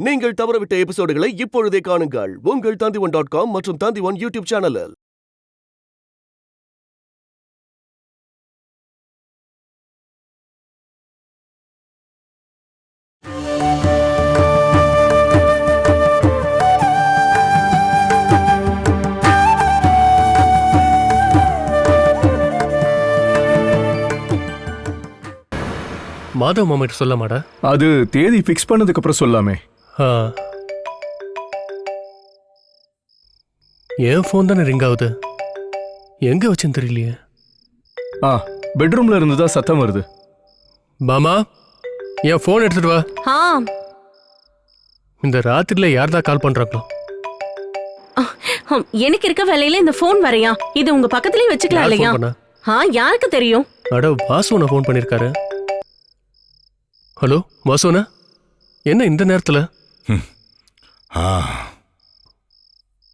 நீங்கள் தவறவிட்ட எபிசோடுகளை இப்பொழுதே காணுங்கள் உங்கள் Tandivan.com மற்றும் Tandivan யூடியூப் சேனலில். மாதவ் மாமா சொல்ல மாடா? அது தேதி ஃபிக்ஸ் பண்ணதுக்கு அப்புறம் சொல்லாமே. என் ஃபோன் தானே ரிங் ஆகுது, எங்க வச்சுன்னு தெரியலையே. பெட்ரூம்ல இருந்து தான் சத்தம் வருது. மாமா, என் ஃபோன் எடுத்துட்டு வா. இந்த ராத்திரில யார்தான் கால் பண்றாங்களோ? எனக்கு இருக்க வேலையில இந்த ஃபோன் வரையா? இது உங்க பக்கத்துலயே வச்சுக்கலாம் இல்லையா? யாருக்கு தெரியும்? அட, வாசுவனை ஃபோன் பண்ணிருக்காரு. ஹலோ வாசுவனா, என்ன இந்த நேரத்துல?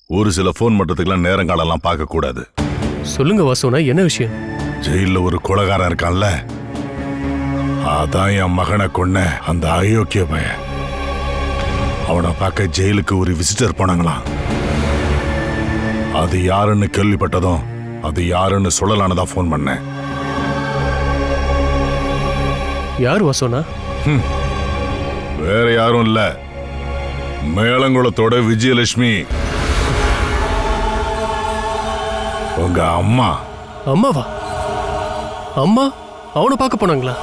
ஒரு சில ஃபோன் பண்றதுக்கெல்லாம் நேரங்காலெல்லாம் பார்க்க கூடாது. சொல்லுங்க வாசுவனா, என்ன விஷயம்? ஜெயில ஒரு கொலைகாரன் இருக்கான்ல, அதான் என் மகனை கொன்ன அந்த அயோக்கிய பையன். அவனை பார்க்க ஜெயிலுக்கு ஒரு விசிட்டர் போனாங்களாம். அது யாருன்னு கேள்விப்பட்டதும் அது யாருன்னு சொல்லலான்னு தான் ஃபோன் பண்ணேன். யார் வாசுவனா? வேற யாரும் இல்ல, மேலங்குளத்தோட விஜயலட்சுமி, உங்க அம்மா. அம்மாவா? அம்மா அவனை பார்க்க போனாங்களா?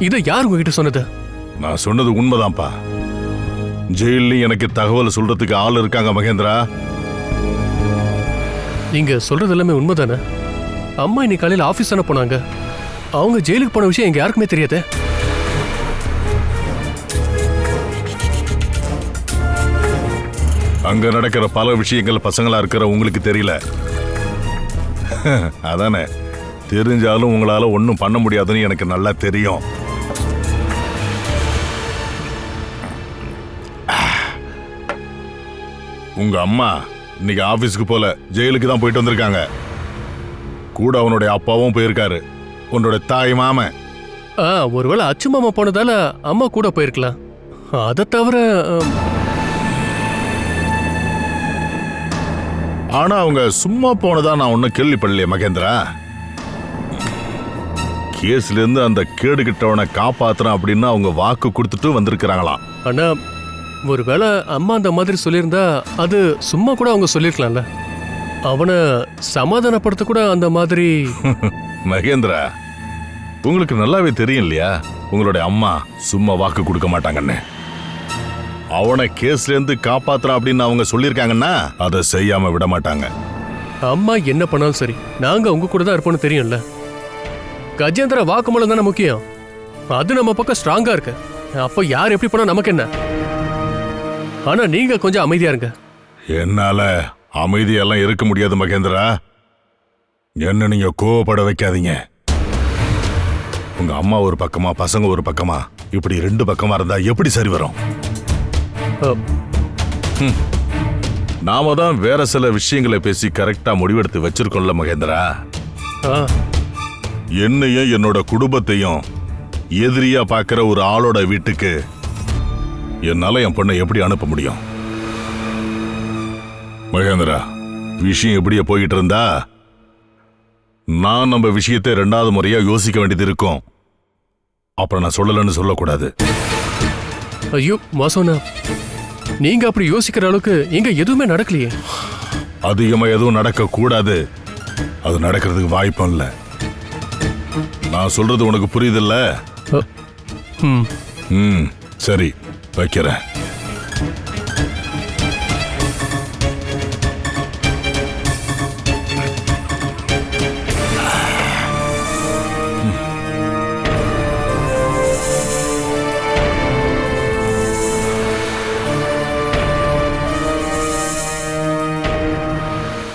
இதை யார் உங்ககிட்ட சொன்னது? நான் சொன்னது உண்மைதான்ப்பா. ஜெயில எனக்கு தகவல் சொல்றதுக்கு ஆள் இருக்காங்க மகேந்திரா. நீங்க சொல்றது எல்லாமே உண்மைதானே? அம்மா இன்னைக்கு காலையில் ஆஃபீஸ் தானே போனாங்க. அவங்க ஜெயிலுக்கு போன விஷயம் எங்க யாருக்குமே தெரியாது. அங்க நடக்கிற பல விஷயங்கள் பசங்களா இருக்கிற உங்களுக்கு தெரியல. அதானே, தெரிஞ்சாலும் உங்களால ஒன்றும் பண்ண முடியாதுன்னு எனக்கு நல்லா தெரியும். உங்க அம்மா இன்னைக்கு ஆபீஸ்க்கு போல ஜெயிலுக்கு தான் போயிட்டு வந்திருக்காங்க. கூட அவனுடைய அப்பாவும் போயிருக்காரு, உன்னோட தாய் மாமன். ஒருவேளை அச்சு மாமா போனதால அம்மா கூட போயிருக்கலாம். அதை தவிர ஆனா அவங்க சும்மா போனதா நான் ஒன்னும் கேள்விப்படலையே மகேந்திரா. கேஸ்ல இருந்து அந்த கேடு கிட்டவனை காப்பாத்துறேன் அப்படின்னு அவங்க வாக்கு கொடுத்துட்டு வந்திருக்கிறாங்களாம். ஆனா ஒருவேளை அம்மா அந்த மாதிரி சொல்லியிருந்தா அது சும்மா கூட அவங்க சொல்லிருக்கலாம்ல. அவனை சமாதானப்படுத்த கூட அந்த மாதிரி. மகேந்திரா, உங்களுக்கு நல்லாவே தெரியும் இல்லையா, உங்களுடைய அம்மா சும்மா வாக்கு கொடுக்க மாட்டாங்கன்னு. அவனை கேஸ்ல இருந்து காப்பாத்துறான் அப்படின்னு அவங்க சொல்லியிருக்காங்கன்னா அதை செய்யாம விட மாட்டாங்க. அம்மா என்ன பண்ணாலும் சரி, நாங்க உங்க கூட தான் இருப்போம்னு தெரியும்ல. கஜேந்திர வாக்குமூலம் தானே முக்கியம். அது நம்ம பக்கம் ஸ்ட்ராங்கா இருக்கு. அப்ப யார் எப்படி பண்ணா நமக்கு என்ன? ஆனா நீங்க கொஞ்சம் அமைதியா இருங்க. என்னால அமைதியெல்லாம் இருக்க முடியாது மகேந்திரா. என்ன நீங்க கோவப்பட வைக்காதீங்க. உங்க அம்மா ஒரு பக்கமா பசங்க ஒரு பக்கமா, இப்படி ரெண்டு பக்கமா இருந்தா எப்படி சரி வரும்? நாம தான் வேற சில விஷயங்களை பேசி கரெக்டா முடிவெடுத்து வச்சிருக்கோம்ல மகேந்திரா. என்னையும் என்னோட குடும்பத்தையும் எதிரியா பாக்குற ஒரு ஆளோட வீட்டுக்கு என்னால என் பொண்ணை எப்படி அனுப்ப முடியும்? மகேந்திரா, விஷயம் எப்படியே போயிட்டு இருந்தா நான் நம்ம விஷயத்தை 2வது முறையா யோசிக்க வேண்டியது இருக்கும். அப்புறம் நான் சொல்லலன்னு சொல்லக்கூடாது. ஐயோ வாசோனா, நீங்க அப்படி யோசிக்கிற அளவுக்கு இங்க எதுவுமே நடக்கலையே. அதிகமா எதுவும் நடக்க கூடாது, அது நடக்கிறதுக்கு வாய்ப்பும் இல்லை. நான் சொல்றது உனக்கு புரியுதில்ல? சரி, வைக்கிறேன்.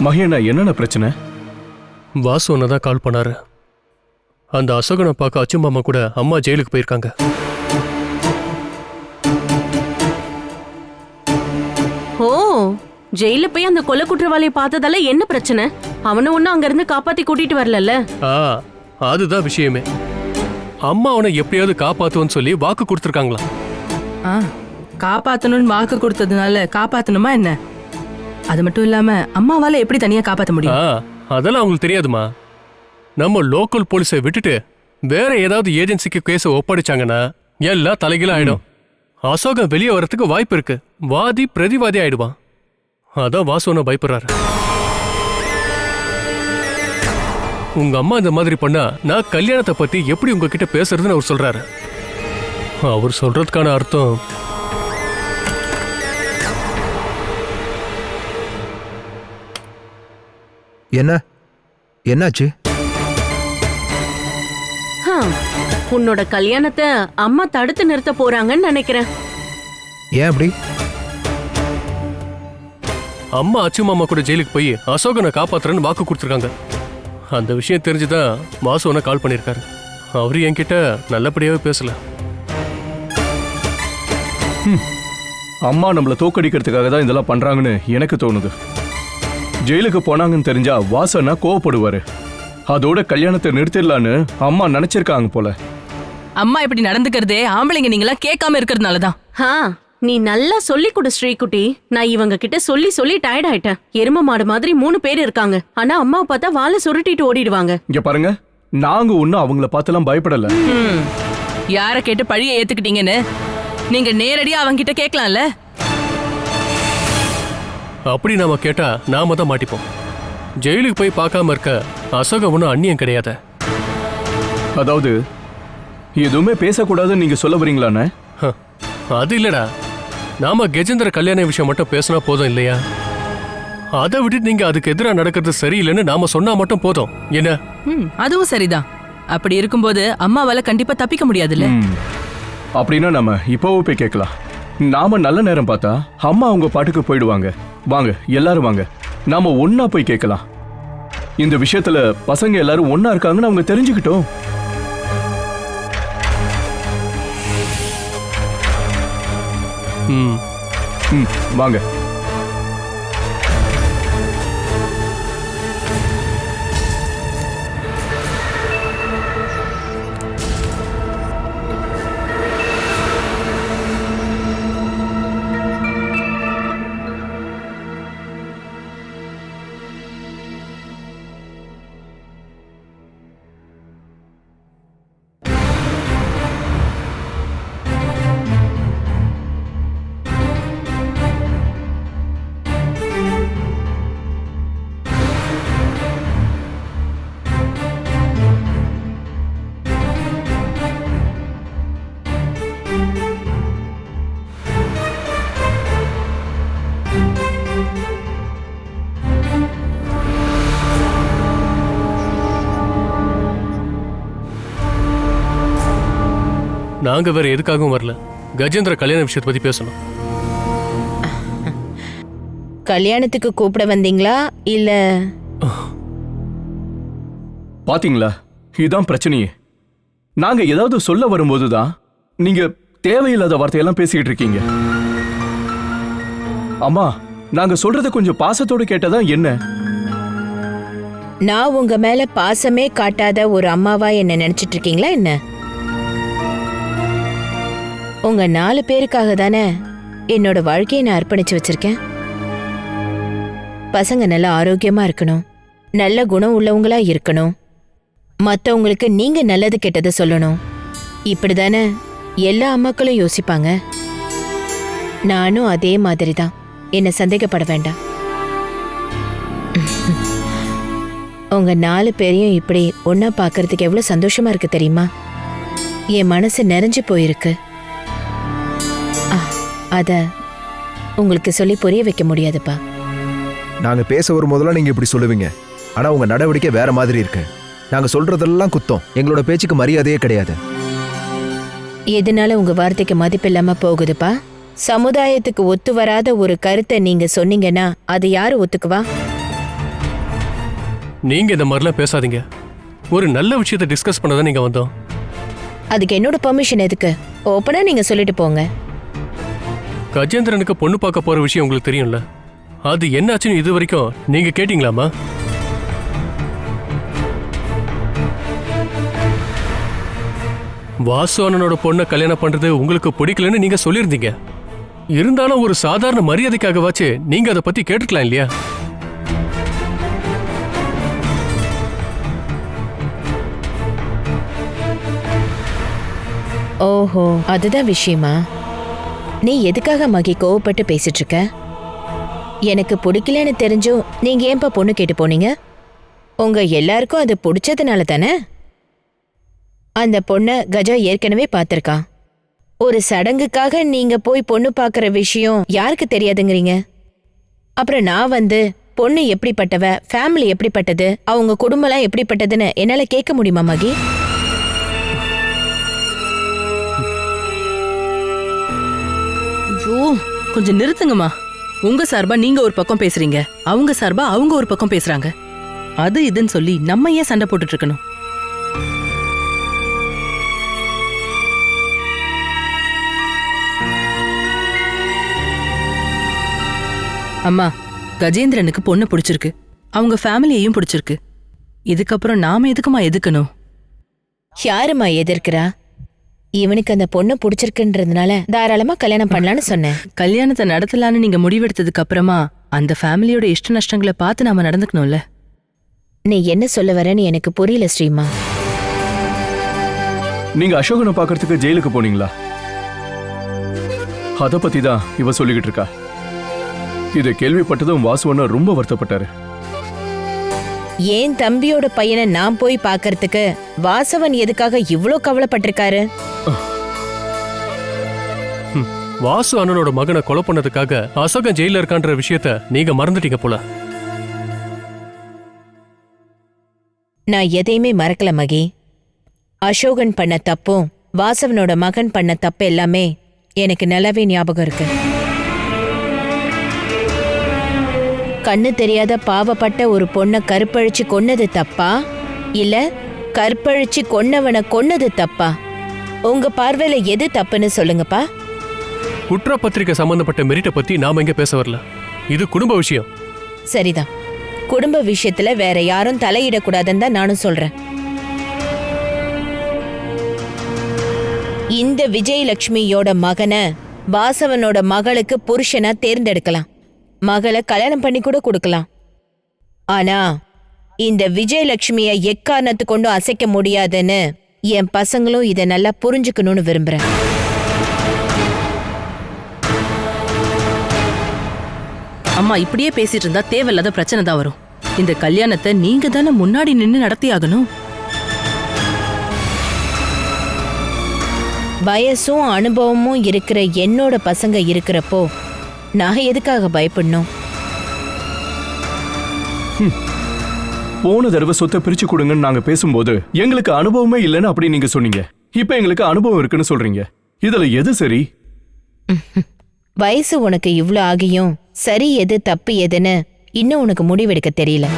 மகேனா, என்னென்ன பிரச்சனை? வாசு ஒன்னதான் கால் பண்ணாரு. அந்த அசோகனை பார்க்க அச்சு மாமா கூட அம்மா ஜெயிலுக்கு போயிருக்காங்க. ஓ, ஜெயில போய் அந்த கொலை குற்றவாளியை பார்த்ததால என்ன பிரச்சனை? அவனை ஒன்னும் அங்க இருந்து காப்பாத்தி கூட்டிட்டு வரல. அதுதான் விஷயமே. அம்மா அவனை எப்படியாவது காப்பாத்துவோன்னு சொல்லி வாக்கு கொடுத்துருக்காங்களாம். ஆ, காப்பாத்தணும்னு வாக்கு கொடுத்ததுனால காப்பாத்தணுமா என்ன? அது மட்டும் இல்லாம அம்மாவால எப்படி தனியா காப்பாத்த முடியும்? அதெல்லாம் அவங்களுக்கு தெரியாதுமா. நம்ம லோக்கல் போலீஸை விட்டுட்டு வேற ஏதாவது ஏஜென்சிக்கு கேஸை ஒப்படைச்சாங்கன்னா எல்லாம் தலைகீழ ஆயிடும். அசோகம் வெளியே வரத்துக்கு வாய்ப்பு இருக்கு. வாதி பிரதிவாதி ஆயிடுவான். அதான் வாசுவனை பயப்படுறாரு. உங்க அம்மா இந்த மாதிரி பண்ணா நான் கல்யாணத்தை பத்தி எப்படி உங்ககிட்ட பேசுறதுன்னு அவர் சொல்றாரு. அவர் சொல்றதுக்கான அர்த்தம் என்னாச்சு? உன்னோட கல்யாணத்தை அம்மா தடுத்து நிறுத்த போறாங்கன்னு நினைக்கிறேன். ஏன் அப்படி? அம்மா அச்சு மாமா கூட ஜெயிலுக்கு போய் அசோகனை காப்பாத்துறேன்னு வாக்கு கொடுத்துருக்காங்க. அந்த விஷயம் தெரிஞ்சுதான் வாசுவனை கால் பண்ணியிருக்காரு. அவரு என்கிட்ட நல்லபடியாவே பேசல. அம்மா நம்மள தோக்கடிக்கிறதுக்காக தான் இதெல்லாம் பண்றாங்கன்னு எனக்கு தோணுது. ஜெயிலுக்கு போனாங்கன்னு தெரிஞ்சா வாசனா கோவப்படுவாரு. அதோட கல்யாணத்தை நிறுத்திடலான்னு அம்மா நினைச்சிருக்காங்க போல. அம்மா இப்படி நடந்துக்கிறதே ஆம்பளைங்க நீங்களா கேட்காம இருக்கிறதுனாலதான். நீ நல்லா சொல்லி கொடு ஸ்ரீகுட்டி. நான் இவங்க கிட்ட சொல்லி சொல்லி டயர்ட் ஆயிட்டேன். எரும மாடு மாதிரி 3 பேர் இருக்காங்க. ஆனா அம்மாவை பார்த்தா வாழை சுருட்டிட்டு ஓடிடுவாங்க. இங்க பாருங்க, நாங்க ஒன்னும் அவங்கள பார்த்தெல்லாம் பயப்படல. யார கேட்டு பழிய ஏத்துக்கிட்டீங்கன்னு நீங்க நேரடியா அவங்க கிட்ட கேட்கலாம்ல. அப்படி நாம கேட்டா நாம தான் மாட்டிப்போம். ஜெயிலுக்கு போய் பார்க்காம இருக்க அசோகம் ஒன்றும் அந்நியம் கிடையாது. அதாவது எதுவுமே பேசக்கூடாதுன்னு நீங்க சொல்ல வரீங்களாண்ணே? அது இல்லடா, நாம கஜேந்திர கல்யாண விஷயம் மட்டும் பேசினா போதும் இல்லையா? அதை விட்டுட்டு நீங்க அதுக்கு எதிராக நடக்கிறது சரியில்லைன்னு நாம சொன்னா மட்டும் போதும் என்ன? அதுவும் சரிதான். அப்படி இருக்கும்போது அம்மாவால கண்டிப்பா தப்பிக்க முடியாதுல்ல. அப்படின்னா நம்ம இப்போவே போய் கேட்கலாம். நாம நல்ல நேரம் பார்த்தா அம்மா அவங்க பாட்டுக்கு போயிடுவாங்க. வாங்க எல்லாரும் வாங்க, நாம ஒன்னா போய் கேட்கலாம். இந்த விஷயத்துல பசங்க எல்லாரும் ஒன்னா இருக்காங்கன்னு அவங்க தெரிஞ்சுக்கிட்டோம். வாங்க. நாங்க வேற எதுக்காகவும் வரல. கஜேந்திர கல்யாண விஷயத்தை பத்தி பேசணும். கல்யாணத்துக்கு கூப்பிட வந்தீங்களா இல்ல? பாத்தீங்களா, இதுதான் பிரச்சனையே. நாங்க ஏதாவது சொல்ல வரும்போதுதான் நீங்க தேவையில்லாத வார்த்தையெல்லாம் பேசிக்கிட்டு இருக்கீங்க. அம்மா, நாங்க சொல்றத கொஞ்சம் பாசத்தோடு கேட்டதா என்ன? நான் உங்க மேல பாசமே காட்டாத ஒரு அம்மாவா என்ன நினைச்சிட்டு இருக்கீங்களா என்ன? உங்க 4 பேருக்காக தானே என்னோட வாழ்க்கையை நான் அர்ப்பணிச்சு வச்சிருக்கேன். பசங்க நல்ல ஆரோக்கியமா இருக்கணும், நல்ல குணம் உள்ளவங்களா இருக்கணும், மத்தவங்களுக்கு நீங்க நல்லது கெட்டதை சொல்லணும். இப்படிதானே எல்லா அம்மாக்களும் யோசிப்பாங்க. நானும் அதே மாதிரி தான். என்ன சந்தேகப்பட வேண்டாம். உங்க 4 பேரையும் இப்படி ஒன்னா பாக்குறதுக்கு எவ்வளவு சந்தோஷமா இருக்கு தெரியுமா? என் மனசு நிறைஞ்சு போயிருக்கு. அத உங்களுக்கு சொல்லி புரிய வைக்க முடியாதுப்பா. நாங்க பேச வரும்போதெல்லாம் நீங்க இப்படி சொல்லுவீங்க. ஆனா உங்க நடவடிக்கை வேற மாதிரி இருக்கு. நாங்க சொல்றதெல்லாம் குத்தம். எங்களோட பேச்சுக்கு மரியாதையே கிடையாது. எதனால உங்க வார்த்தைக்கு மதிப்பில்லாம போகுதுப்பா? சமுதாயத்துக்கு ஒத்து வராத ஒரு கருத்தை நீங்க சொன்னீங்கன்னா அது யாரு ஒத்துக்குவா? நீங்க இந்த மாதிரிலாம் பேசாதீங்க. ஒரு நல்ல விஷயத்தை டிஸ்கஸ் பண்ணதான் நீங்க வந்தோம். அதுக்கு என்னோட பெர்மிஷன் எதுக்கு? ஓப்பனா நீங்க சொல்லிட்டு போங்க. கஜேந்திரனுக்கு பொண்ணு பார்க்க போற விஷயம் உங்களுக்கு தெரியும்ல? அது என்னாச்சுன்னு இது வரைக்கும் நீங்க கேட்டீங்களாமா? வாசு அண்ணனோட பொண்ணை கல்யாணம் பண்றது உங்களுக்கு பிடிக்கலன்னு நீங்க சொல்லியிருந்தீங்க. இருந்தாலும் ஒரு சாதாரண மரியாதைக்காகவாச்சு நீங்க அதை பத்தி கேட்டுக்கலாம் இல்லையா? ஓஹோ, அதுதான் விஷயமா? நீ எதுக்காக மகி கோவப்பட்டு பேசிட்டு இருக்க? எனக்கு பிடிக்கலன்னு தெரிஞ்சும் நீங்க ஏன்பா பொண்ணு கேட்டு போனீங்க? உங்க எல்லாருக்கும் அது பிடிச்சதுனால தானே? அந்த பொண்ணை கஜா ஏற்கனவே பார்த்திருக்கா. ஒரு சடங்குக்காக நீங்க போய் பொண்ணு பார்க்கற விஷயம் யாருக்கு தெரியாதுங்கிறீங்க? அப்புறம் நான் வந்து பொண்ணு எப்படிப்பட்டவ, ஃபேமிலி எப்படிப்பட்டது, அவங்க குடும்பம்லாம் எப்படிப்பட்டதுன்னு என்னால கேட்க முடியுமா மகி? ஐயோ, கொஞ்சம் நிறுத்துங்கம்மா. உங்க சார்பா நீங்க ஒரு பக்கம் பேசுறீங்க, அவங்க சார்பா அவங்க ஒரு பக்கம் பேசுறாங்க. அது இதுன்னு சொல்லி நம்ம ஏன் சண்டை போட்டுட்டு இருக்கணும்? அம்மா, கஜேந்திரனுக்கு பொண்ணு பிடிச்சிருக்கு, அவங்க ஃபேமிலியையும் பிடிச்சிருக்கு. இதுக்கப்புறம் நாம எதுக்குமா எதுக்கணும்? யாருமா எதிர்க்கிறா? இவனுக்கு அந்த பொண்ணு பிடிச்சிருக்குன்றதுனால தாராளமா கல்யாணம் பண்ணலான்னு சொன்னேன். கல்யாணத்தை நடத்தலான்னு நீங்க முடிவெடுத்ததுக்கு அப்புறமா அந்த ஃபேமிலியோட இஷ்ட நஷ்டங்களை பார்த்து நாம நடந்துக்கணும்ல. நீ என்ன சொல்ல வரேன்னு எனக்கு புரியல ஸ்ரீமா. நீங்க அசோகனை பார்க்கறதுக்கு ஜெயிலுக்கு போனீங்களா? அத பத்தி தான் இவ சொல்லிக்கிட்டு இருக்கா. இதை கேள்விப்பட்டதும் வாசுவண்ணா ரொம்ப வருத்தப்பட்டாரு. ஏன் தம்பியோட பையனை நான் போய் பார்க்கறதுக்கு வாசவன் எதுக்காக இவ்ளோ கவலைப்பட்டிருக்காரு? வாசு அண்ணனோட மகனை கொலை பண்ணதுக்காக அசோகன் ஜெயில இருக்கான்ற விஷயத்த நீங்க மறந்துட்டீங்க போல. நான் எதையுமே மறக்கல மகி. அசோகன் பண்ண தப்பும் வாசவனோட மகன் பண்ண தப்பு எல்லாமே எனக்கு நல்லாவே ஞாபகம் இருக்கு. கண்ணு தெரியாத பாவப்பட்ட ஒரு பொண்ணை கற்பழிச்சு கொன்னது தப்பா, இல்ல கற்பழிச்சு கொன்னவனை கொன்னது தப்பா? உங்க பார்வையில எது தப்புன்னு சொல்லுங்கப்பா. குற்றப்பத்திரிக்கை சம்பந்தப்பட்ட மெரிட்டை பத்தி நாம இங்க பேச வரல. இது குடும்ப விஷயம். சரிதான், குடும்ப விஷயத்துல வேற யாரும் தலையிடக்கூடாதுன்னு தான் நானும் சொல்றேன். இந்த விஜயலட்சுமியோட மகனை வாசவனோட மகளுக்கு புருஷனா தேர்ந்தெடுக்கலாம், மகளை கல்யாணம் பண்ணி கூட கொடுக்கலாம். ஆனா இந்த விஜயலட்சுமிய எக்காரணத்து கொண்டு அசைக்க முடியாதுன்னு என் பசங்களும் இதை நல்லா புரிஞ்சுக்கணும்னு விரும்புறேன். அம்மா, இப்படியே பேசிட்டு இருந்தா தேவையில்லாத பிரச்சனை தான் வரும். இந்த கல்யாணத்தை நீங்க தானே முன்னாடி நின்னு நடத்தி ஆகணும். வயசும் அனுபவமும் இருக்கிற என்னோட பசங்க இருக்கிறப்போ நான் எதுக்காக பயப்படணும்? போன தடவை சொத்தை பிரிச்சு கொடுங்கன்னு நாங்க பேசும்போது எங்களுக்கு அனுபவமே இல்லைன்னு அப்படி நீங்க சொன்னீங்க. இப்ப எங்களுக்கு அனுபவம் இருக்குன்னு சொல்றீங்க. இதுல எது சரி? வயசு உனக்கு இவ்ளோ ஆகியும் சரி எது தப்பு எதுன்னு இன்னும் உனக்கு முடிவெடுக்க தெரியல.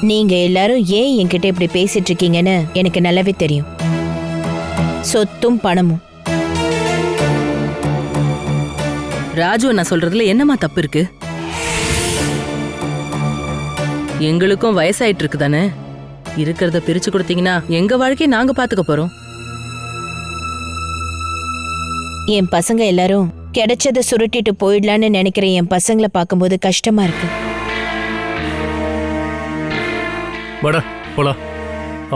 நீங்க எல்லாரும் ஏன் என்கிட்ட இப்படி பேசிட்டு இருக்கீங்கன்னு எனக்கு நல்லாவே தெரியும். சொத்தும் பணமும். ராஜு நான் சொல்றதுல என்னம்மா தப்பு இருக்கு? எங்களுக்கும் வயசாயிட்டு இருக்கு தானே. இருக்கிறத பிரிச்சு கொடுத்தீங்கன்னா எங்க வாழ்க்கையை நாங்க பாத்துக்க போறோம். என் பசங்க எல்லாரும் கிடைச்சதை சுருட்டிட்டு போயிடலான்னு நினைக்கிற என் பசங்களை பார்க்கும்போது கஷ்டமா இருக்கு. வாடா போலாம்.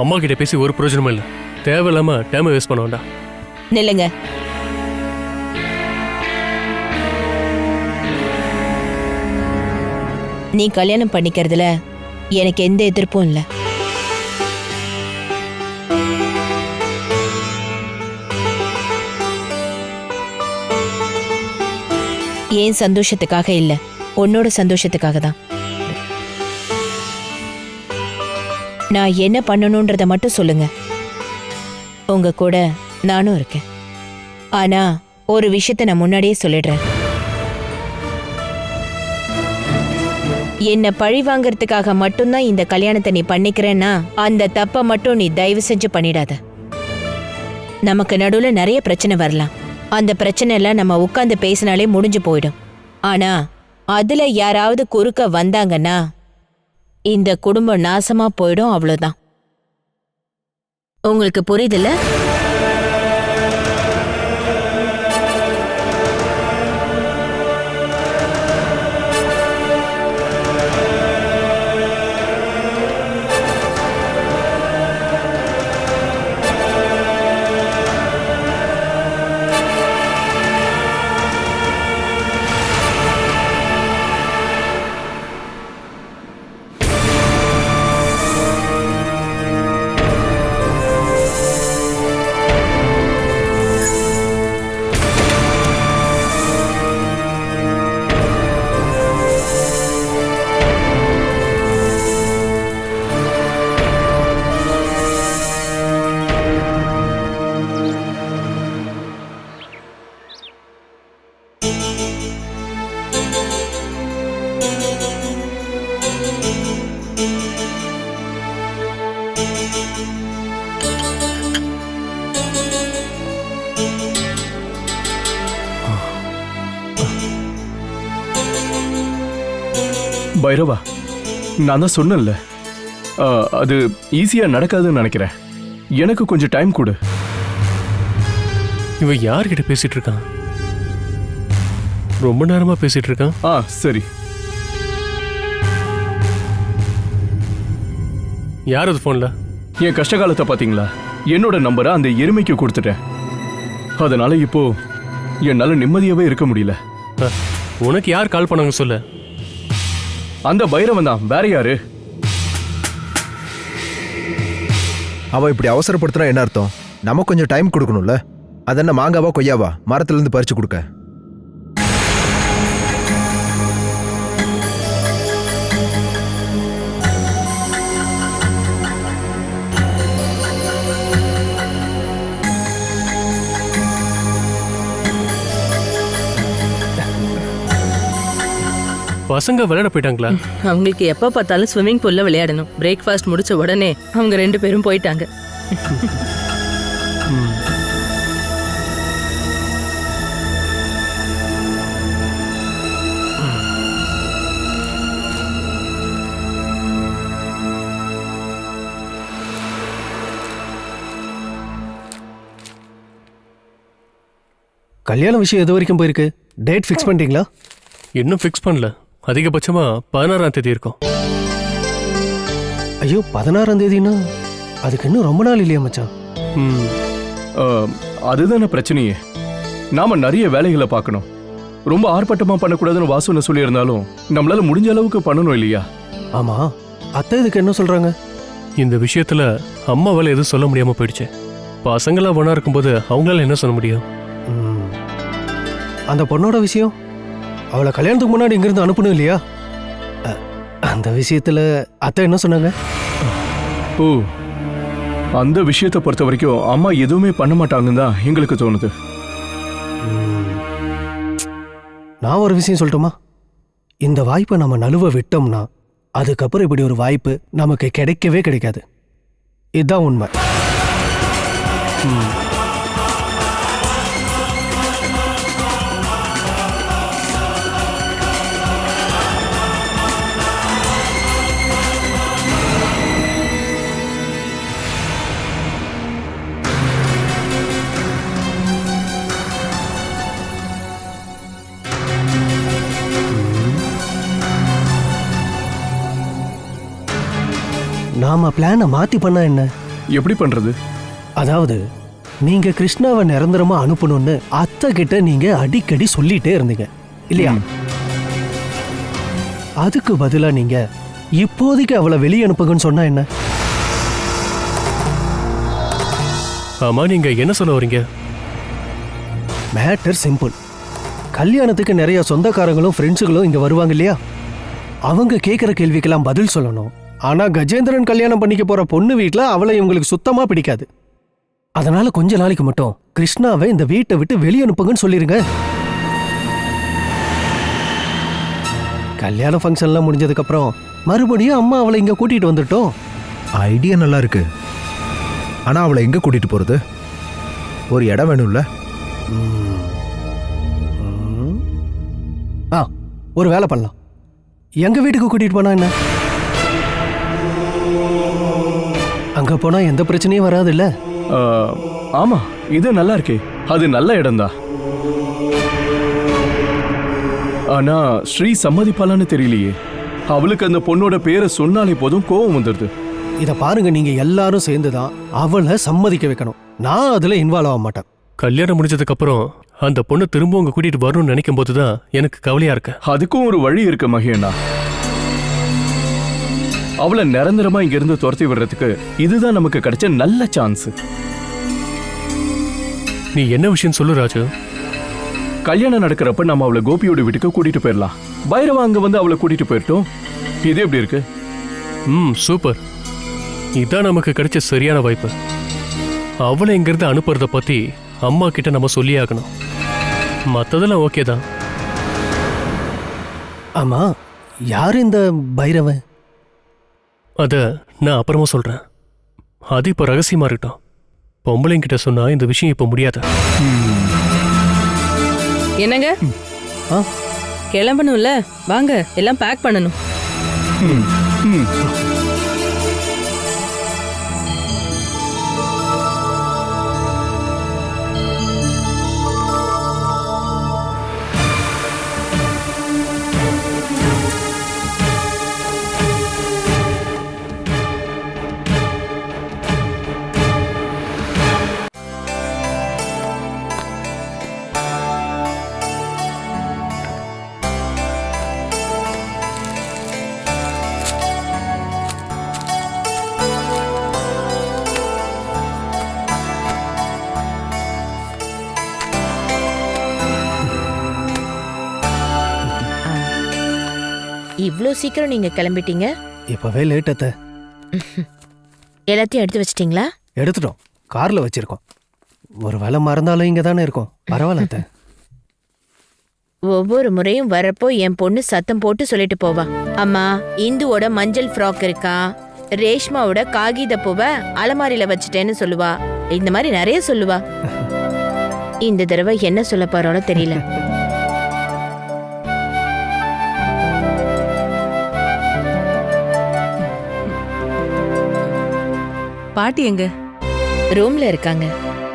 அம்மா கிட்ட பேசி ஒரு பிரயோஜனமும் இல்லை. தேவையில்லாம டைம் வேஸ்ட் பண்ண வேண்டாம். நில்லுங்க. நீ கல்யாணம் பண்ணிக்கிறதுல எனக்கு எந்த எதிர்ப்பும் இல்லை. ஏன் சந்தோஷத்துக்காக இல்ல, உன்னோட சந்தோஷத்துக்காக தான். நான் என்ன பண்ணணும்ன்றத மட்டும் சொல்லுங்க. உங்க கூட நானும் இருக்கேன். ஆனா ஒரு விஷயத்த நான் முன்னாடியே சொல்லிடுறேன். என்ன பழி வாங்கறதுக்காக மட்டும்தான் இந்த கல்யாணத்தை நீ பண்ணிக்கிறேன்னா அந்த தப்ப மட்டும் நீ தயவு செஞ்சு பண்ணிடாத. நமக்கு நடுவுல நிறைய பிரச்சனை வரலாம். அந்த பிரச்சனை எல்லாம் நம்ம உட்கார்ந்து பேசினாலே முடிஞ்சு போயிடும். ஆனா அதுல யாராவது குறுக்க வந்தாங்கன்னா இந்த குடும்பம் நாசமா போயிடும், அவ்வளவுதான். உங்களுக்கு புரியுதுல்ல? பைரவா, நான் தான் சொன்னேன்ல, அது ஈஸியா நடக்காதுன்னு நினைக்கிறேன். எனக்கு கொஞ்சம் டைம் கொடு. இவன் யார்கிட்ட பேசிட்டு இருக்கான்? ரொம்ப நேரமா பேசிட்டு இருக்கான். சரி. யார் அது போன்ல? என் கஷ்டகாலத்தை பாத்தீங்களா? என்னோட நம்பரை அந்த எருமைக்கு கொடுத்துட்டேன். அதனால இப்போ என்னால நிம்மதியாவே இருக்க முடியல. உனக்கு யார் கால் பண்ணாங்க சொல்லு. அந்த பைரவன் தான், வேற யாரு? அவ இப்படி அவசரப்படுத்தினா என்ன அர்த்தம்? நமக்கு கொஞ்சம் டைம் கொடுக்கணும்ல. அது என்ன மாங்காவா கொய்யாவா மரத்துல இருந்து பறிச்சு கொடுக்க? பசங்க விளையாட போயிட்டாங்களா? அவங்களுக்கு எப்ப பார்த்தாலும் ஸ்விம்மிங் பூல்ல விளையாடணும். பிரேக்ஃபாஸ்ட் முடிச்ச உடனே அவங்க 2 பேரும் போயிட்டாங்க. கல்யாண விஷயம் எது வரைக்கும் போயிருக்கு? டேட் ஃபிக்ஸ் பண்ணிட்டீங்களா? இன்னும் ஃபிக்ஸ் பண்ணல. அதிகபட்சமா 16ஆம் தேதி இருக்கும். ஐயோ, 16ஆம் தேதினா அதுக்கு இன்னும் ரொம்ப நாள் இல்லையா மச்சான்? அதுதானே பிரச்சனையே. நாம நிறைய வேலைகளை பார்க்கணும். ரொம்ப ஆர்ப்பாட்டமா பண்ணக்கூடாதுன்னு வாசு சொல்லியிருந்தாலும் நம்மளால முடிஞ்ச அளவுக்கு பண்ணணும் இல்லையா? ஆமா, அத்தை இதுக்கு என்ன சொல்றாங்க? இந்த விஷயத்துல அம்மாவால எதுவும் சொல்ல முடியாம போயிடுச்சு. பசங்களா ஒண்ணா இருக்கும்போது அவங்களால என்ன சொல்ல முடியும்? அந்த பொண்ணோட விஷயம், அவளை கல்யாணத்துக்கு முன்னாடி இங்கிருந்து அனுப்பணும் இல்லையா? அந்த விஷயத்துல அத்தை என்ன சொன்னாங்க? ஓ, அந்த விஷயத்தை பொறுத்த வரைக்கும் அம்மா எதுவுமே பண்ண மாட்டாங்கன்னு தான் எங்களுக்கு தோணுது. நான் ஒரு விஷயம் சொல்லட்டுமா? இந்த வாய்ப்பை நம்ம நழுவ விட்டோம்னா அதுக்கப்புறம் இப்படி ஒரு வாய்ப்பு நமக்கு கிடைக்கவே கிடைக்காது. இதுதான் உண்மை. நாம பிளானை மாத்தி பண்ணா என்ன? எப்படி பண்றது? அதாவது நீங்க கிருஷ்ணாவை நிரந்தரமா அனுப்பணும்னு அத்தை கிட்ட நீங்க அடிக்கடி சொல்லிட்டே இருந்தீங்க இல்லையா? அதுக்கு பதிலா நீங்க இப்போதைக்கு அவளை வெளியே அனுப்புங்கன்னு சொன்னா என்ன? ஆமா, நீங்க என்ன சொல்ல வரீங்க? Matter simple. கல்யாணத்துக்கு நிறைய சொந்தக்காரங்களும் ஃப்ரெண்ட்ஸுகளும் இங்க வருவாங்க இல்லையா? அவங்க கேட்குற கேள்விக்கெல்லாம் பதில் சொல்லணும். ஆனா கஜேந்திரன் கல்யாணம் பண்ணிக்க போற பொண்ணு வீட்டுல அவளை இவங்களுக்கு சுத்தமா பிடிக்காது. அதனால கொஞ்ச நாளைக்கு மட்டும் கிருஷ்ணாவை இந்த வீட்டை விட்டு வெளியே அனுப்புங்கன்னு சொல்லிருங்க. கல்யாண ஃபங்க்ஷன்லாம் முடிஞ்சதுக்கு அப்புறம் மறுபடியும் அம்மா அவளை இங்க கூட்டிட்டு வந்துட்டோம். ஐடியா நல்லா இருக்கு. ஆனா அவளை எங்க கூட்டிட்டு போறது? ஒரு இடம் வேணும்ல. ஒரு வேலை பண்ணலாம். எங்க வீட்டுக்கு கூட்டிட்டு போனா என்ன? அங்க போனா எந்த பிரச்சனையும் வராது இல்ல? ஆமா, இது நல்லா இருக்கே. அது நல்ல இடம்தான். ஆனா ஸ்ரீ சம்மதிப்பாளான்னு தெரியலையே. அவளுக்கு அந்த பொண்ணோட பேரை சொன்னாலே போதும் கோவம் வந்துடுது. இத பாருங்க, நீங்க எல்லாரும் சேர்ந்துதான் அவளை சம்மதிக்க வைக்கணும். நான் அதுல இன்வால்வ் ஆக மாட்டேன். கல்யாணம் முடிஞ்சதுக்கு அப்புறம் அந்த பொண்ணு திரும்ப உங்க கூட்டிட்டு வரணும்னு நினைக்கும் போதுதான் எனக்கு கவலையா இருக்கு. அதுக்கும் ஒரு வழி இருக்கு மகேண்ணா. அவளை நிரந்தரமா இங்க இருந்து துரத்தி விடுறதுக்கு இதுதான் நமக்கு கிடைச்ச நல்ல சான்ஸ். நீ என்ன விஷயம் சொல்லு ராஜு. கல்யாணம் நடக்கிறப்ப நம்ம அவளை கோபியோட வீட்டுக்கு கூட்டிட்டு போயிடலாம். பைரவா அங்க வந்து அவளை கூட்டிட்டு போயிட்டோம். இது எப்படி இருக்கு? சூப்பர். இதான் நமக்கு கிடைச்ச சரியான வாய்ப்பு. அவளை இங்கிருந்து அனுப்புறத பத்தி அம்மா கிட்ட நம்ம சொல்லியே ஆகணும். மத்ததெல்லாம் ஓகே தான். ஆமா, யார் இந்த பைரவன்? அத நான் அப்புறமா சொல்றேன். அது இப்ப ரகசியமா இருக்கட்டும். பொம்பளைங்கிட்ட சொன்னா இந்த விஷயம் இப்ப முடியாது. என்னங்க கிளம்பணும்ல, வாங்க எல்லாம் பேக் பண்ணணும். இவ்ளோ சீக்கிரம் நீங்க கிளம்பிட்டீங்க? இப்பவே லேட் அத்த. எல்லாத்தையும் எடுத்து வச்சிட்டீங்களா? எடுத்துட்டோம், கார்ல வச்சிருக்கோம். ஒரு வேலை மறந்தாலும் இங்க தானே இருக்கோம். பரவாயில்ல அத்த. ஒவ்வொரு முறையும் வரப்போ என் பொண்ணு சத்தம் போட்டு சொல்லிட்டு போவா, அம்மா இந்துவோட மஞ்சள் ஃப்ராக் இருக்கா, ரேஷ்மாவோட காகித பூவை அலமாரியில வச்சுட்டேன்னு சொல்லுவா. இந்த மாதிரி நிறைய சொல்லுவா. இந்த தடவை என்ன சொல்ல போறாளோ தெரியல. பாட்டி எங்க? ரூம்ல இருக்காங்க.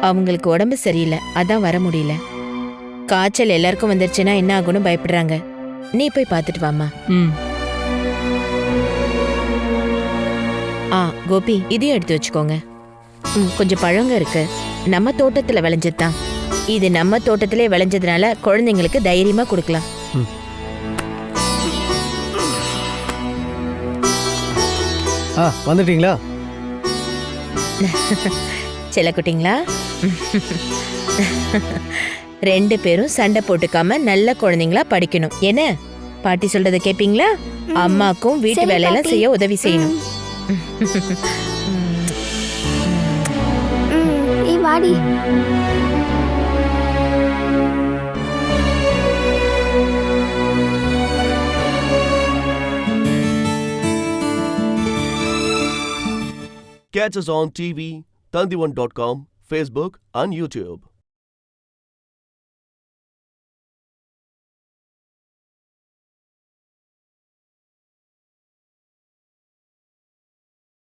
அவங்களுக்கு உடம்பு சரியில்லை, அதான் வர முடியல. காய்ச்சல் எல்லாருக்கும் வந்துருச்சுன்னா என்ன ஆகும்னு பயப்படுறாங்க. நீ போய் பார்த்துட்டு வாமா. கோபி, இதையும் எடுத்து வச்சுக்கோங்க. கொஞ்சம் பழங்க இருக்கு, நம்ம தோட்டத்துல விளைஞ்சதுதான். இது நம்ம தோட்டத்திலே விளைஞ்சதுனால குழந்தைங்களுக்கு தைரியமா கொடுக்கலாம். வந்துட்டீங்களா? செல்லக்குட்டிங்களா, 2 பேரும் சண்டை போட்டுக்காம நல்ல குழந்தைங்களா படிக்கணும். என்ன பாட்டி சொல்றத கேப்பீங்களா? அம்மாக்கும் வீட்டு வேலையெல்லாம் செய்ய உதவி செய்யணும். வாடி. Catch us on TV, Tandivan.com, Facebook and YouTube.